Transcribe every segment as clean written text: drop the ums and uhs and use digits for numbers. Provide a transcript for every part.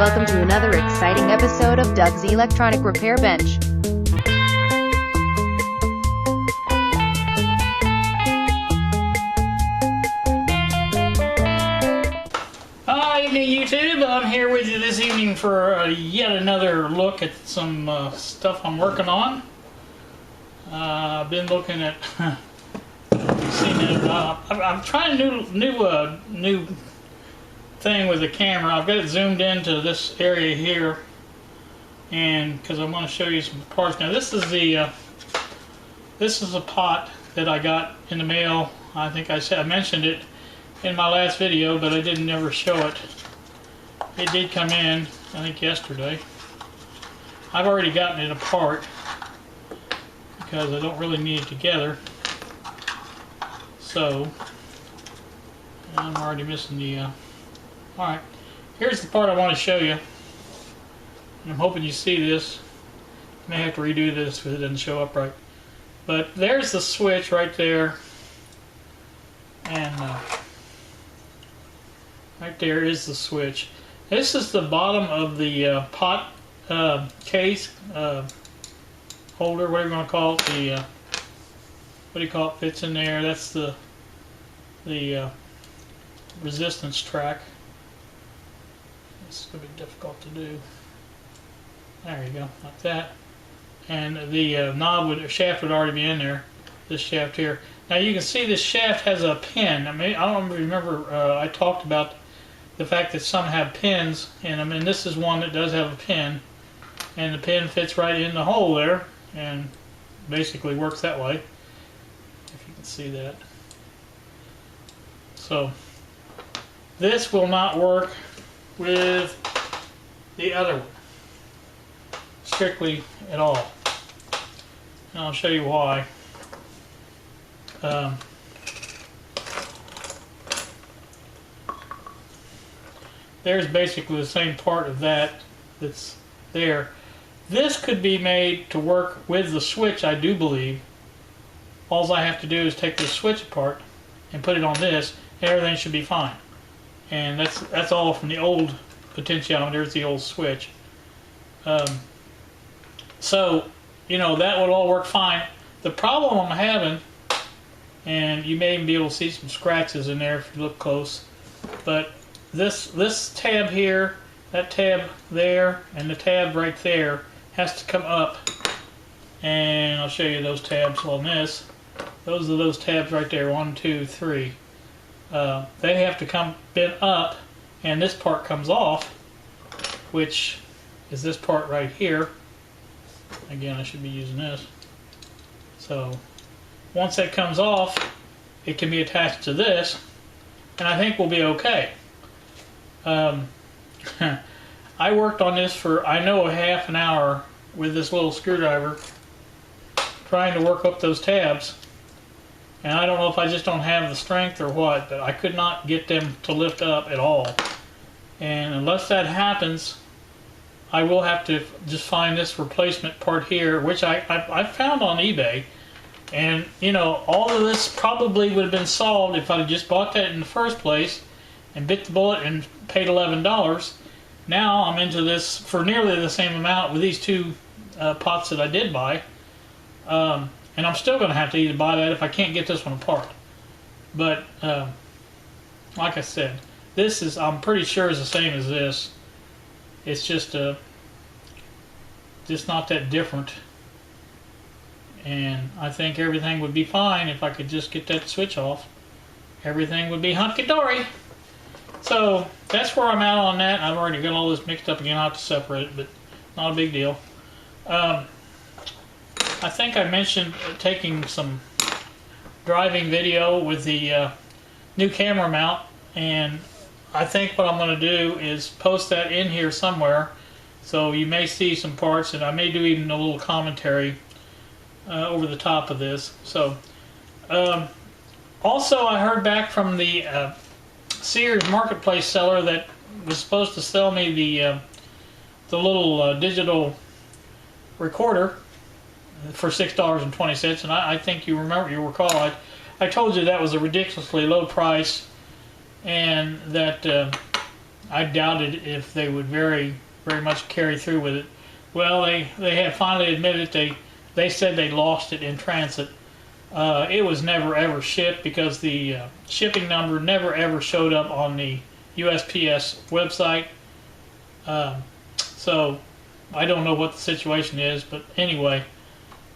Welcome to another exciting episode of Doug's Electronic Repair Bench. Hi, evening YouTube. I'm here with you this evening for yet another look at some stuff I'm working on. I've been looking at. I'm trying a new thing with the camera. I've got it zoomed into this area here, and because I want to show you some parts. Now this is a pot that I got in the mail. I think I mentioned it in my last video, but I didn't ever show it. It did come in, I think yesterday. I've already gotten it apart because I don't really need it together. So I'm already missing the. Alright, here's the part I want to show you. I'm hoping you see this. May have to redo this because it doesn't show up right. But there's the switch right there, and right there is the switch. This is the bottom of the pot case holder, whatever you want to call it. The what do you call it? Fits in there. That's the resistance track. It's going to be difficult to do. There you go, like that. And the shaft would already be in there. This shaft here. Now you can see this shaft has a pin. I mean, I don't remember. I talked about the fact that some have pins, and I mean this is one that does have a pin, and the pin fits right in the hole there, and basically works that way. If you can see that. So this will not work with the other one strictly at all, and I'll show you why. There's basically the same part of that that's there. This could be made to work with the switch, I do believe. All I have to do is take this switch apart and put it on this, and everything should be fine. And that's all from the old potentiometer. There's the old switch. So, you know, that would all work fine. The problem I'm having, and you may even be able to see some scratches in there if you look close, but this tab here, that tab there, and the tab right there has to come up. And I'll show you those tabs on this. Those are those tabs right there, 1, 2, 3. They have to come bent up, and this part comes off, which is this part right here. Again, I should be using this. So once that comes off, it can be attached to this, and I think we'll be okay. I worked on this for, I know, a half an hour with this little screwdriver trying to work up those tabs. And I don't know if I just don't have the strength or what, but I could not get them to lift up at all. And unless that happens, I will have to just find this replacement part here, which I found on eBay. And, you know, all of this probably would have been solved if I had just bought that in the first place and bit the bullet and paid $11. Now I'm into this for nearly the same amount with these two pots that I did buy. And I'm still going to have to either buy that if I can't get this one apart. But, like I said, this is, I'm pretty sure, is the same as this. It's just not that different. And I think everything would be fine if I could just get that switch off. Everything would be hunky-dory. So, that's where I'm at on that. I've already got all this mixed up again. I'll have to separate it, but not a big deal. I think I mentioned taking some driving video with the new camera mount, and I think what I'm going to do is post that in here somewhere, so you may see some parts, and I may do even a little commentary over the top of this. So, also I heard back from the Sears Marketplace seller that was supposed to sell me the little digital recorder for $6.20, and I think you recall, I told you that was a ridiculously low price, and that I doubted if they would very much carry through with it. Well, they have finally admitted they said they lost it in transit. It was never ever shipped because the shipping number never ever showed up on the USPS website. So I don't know what the situation is, but anyway,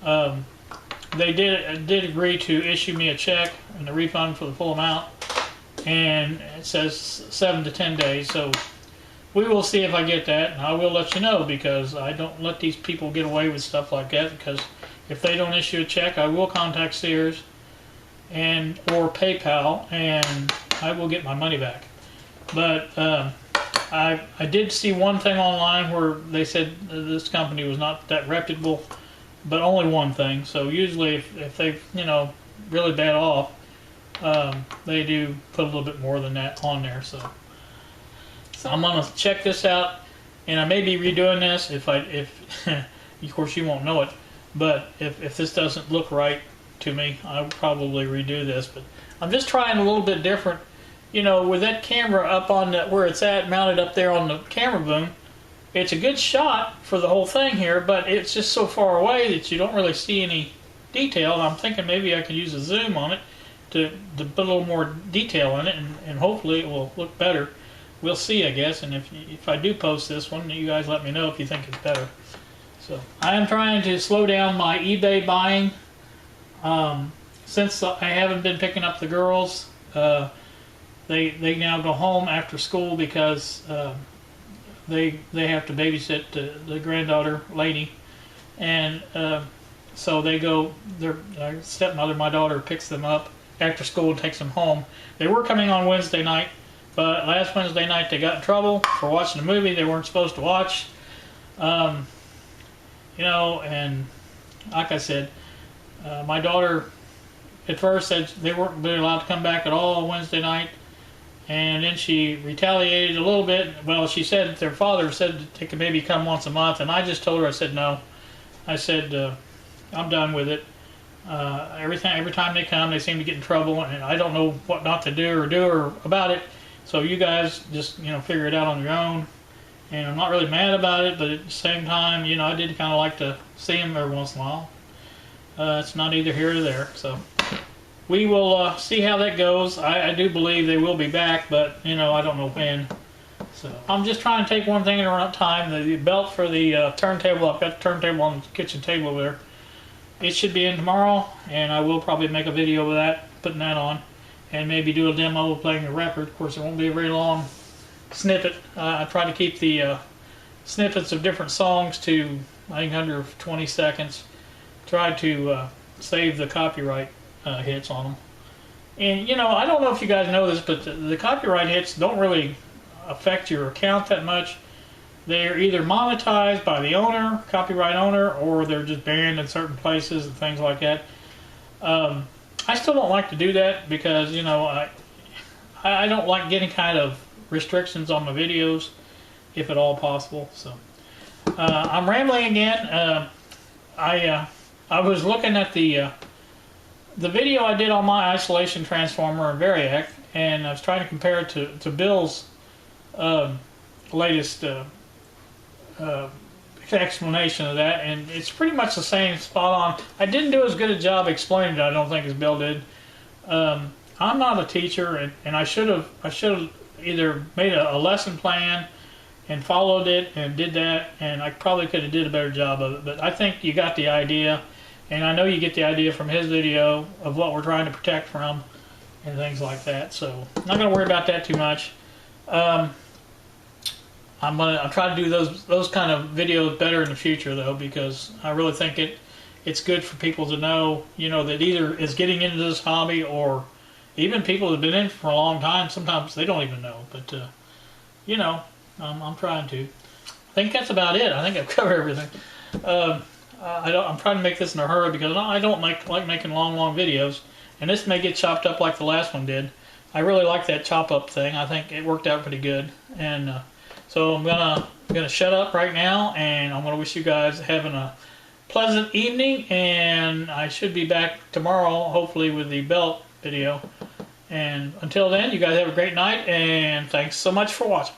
they did agree to issue me a check and a refund for the full amount, and it says 7 to 10 days. So we will see if I get that, and I will let you know, because I don't let these people get away with stuff like that. Because if they don't issue a check, I will contact Sears or PayPal, and I will get my money back. But I did see one thing online where they said this company was not that reputable, but only one thing. So usually if they've, really bad off, they do put a little bit more than that on there. So I'm gonna check this out, and I may be redoing this if of course you won't know it, but if this doesn't look right to me, I'll probably redo this. But I'm just trying a little bit different, with that camera up on where it's at, mounted up there on the camera boom. It's a good shot for the whole thing here, but it's just so far away that you don't really see any detail. And I'm thinking maybe I could use a zoom on it to put a little more detail in it, and hopefully it will look better. We'll see, I guess. And if I do post this one, you guys let me know if you think it's better. So I am trying to slow down my eBay buying. Since I haven't been picking up the girls, they now go home after school because they have to babysit the granddaughter lady, and so they go. Their stepmother, my daughter, picks them up after school and takes them home. They were coming on Wednesday night, but last Wednesday night they got in trouble for watching a movie they weren't supposed to watch. And like I said, my daughter at first said they weren't really allowed to come back at all Wednesday night, and then she retaliated a little bit. Well, she said their father said that they could maybe come once a month, and I just told her, I said no. I said I'm done with it. Every time they come, they seem to get in trouble, and I don't know what not to do or about it. So you guys just figure it out on your own. And I'm not really mad about it, but at the same time, I did kind of like to see them every once in a while. It's not either here or there. So we will see how that goes. I do believe they will be back, but I don't know when. So I'm just trying to take one thing at a time. The belt for the turntable, I've got the turntable on the kitchen table over there. It should be in tomorrow, and I will probably make a video of that, putting that on, and maybe do a demo of playing the record. Of course, it won't be a very long snippet. I try to keep the snippets of different songs to, I think, under 20 seconds. Try to save the copyright hits on them. And I don't know if you guys know this, but the copyright hits don't really affect your account that much. They're either monetized by the owner, copyright owner, or they're just banned in certain places and things like that. I still don't like to do that because I don't like getting kind of restrictions on my videos, if at all possible. So I'm rambling again. I was looking at the video I did on my isolation transformer in Variac, and I was trying to compare it to Bill's latest explanation of that, and it's pretty much the same, spot on. I didn't do as good a job explaining it, I don't think, as Bill did. I'm not a teacher, and I should have either made a lesson plan and followed it and did that, and I probably could have did a better job of it. But I think you got the idea, and I know you get the idea from his video of what we're trying to protect from and things like that. So I'm not going to worry about that too much. I'll try to do those kind of videos better in the future, though, because I really think it's good for people to know, that either is getting into this hobby, or even people that have been in for a long time. Sometimes they don't even know, but I'm trying to. I think that's about it. I think I've covered everything. I'm trying to make this in a hurry because I don't like making long videos, and this may get chopped up like the last one did. I really like that chop up thing. I think it worked out pretty good, and so I'm gonna shut up right now, and I'm gonna wish you guys having a pleasant evening, and I should be back tomorrow, hopefully, with the belt video. And until then, you guys have a great night, and thanks so much for watching.